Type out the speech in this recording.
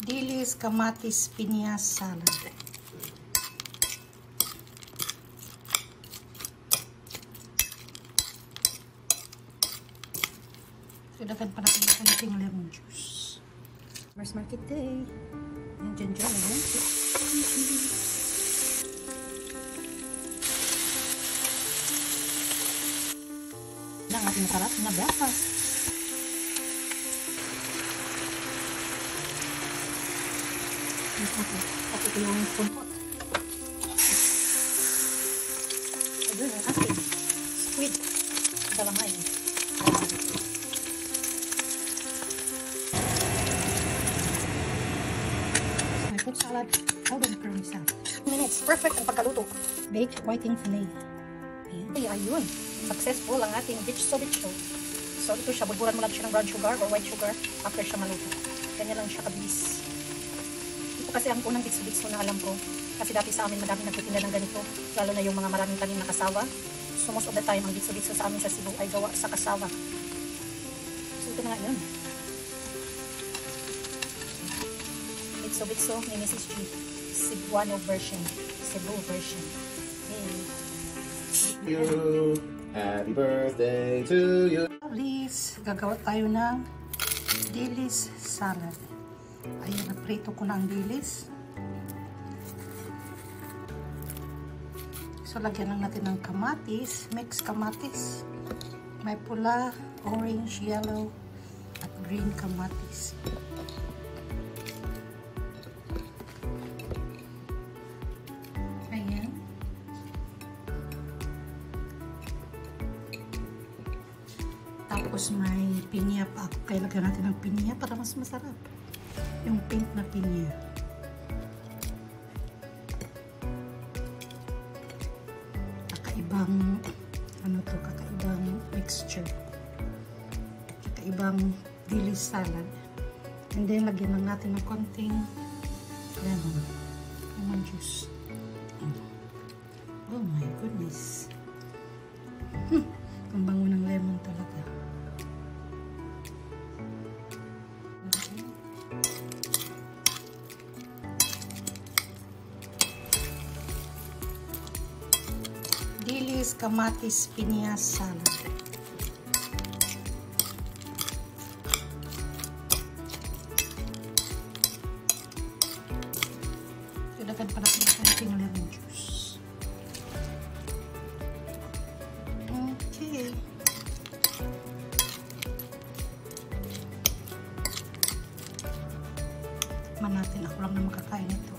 Dilis, kamatis, pinya salad. Sudakan pa natin ang ating lemon juice. First market day. Yung dyan lemon juice. Ang ating sarap na breakfast. At ito yung kumpot. Ito yung ating squid. Dalamay. My fruit salad. Golden curly salad. 2 minutes. Perfect ang pagkaluto. Baked whiting fillet. Ayan. Ayun. Successful ang ating bitso. So ito siya. Buburan mo lang siya ng brown sugar or white sugar after siya maluto. Ganyan lang siya kabilis. Kasi ang unang bitso na alam ko, kasi dati sa amin madami nagtitinda ng ganito, lalo na yung mga maraming tanim na kasawa. So most of the time ang bitso sa amin sa Cebu ay gawa sa kasawa. So ito na nga yun, bitso ni Mrs. G, Cebuano version, Cebu version. You, happy birthday to you. Please, gagawa tayo ng dilis salad. Ayan, naprito ko na ang dilis. So, lagyan lang natin ng kamatis. Mix kamatis. May pula, orange, yellow, at green kamatis. Ayan. Tapos may pinya pa. Kaya lagyan natin ng pinya para mas masarap. Yung pink na pinya. Kakaibang kakaibang mixture. Kakaibang dilis salad. And then lagyan lang natin ng konting lemon juice. Oh my goodness. Ang bango ng lemon talaga. Dilis, kamatis, pinya salad. Sudakan pa natin ang ating lemon juice. Okay. Man natin, ako lang na makakain ito.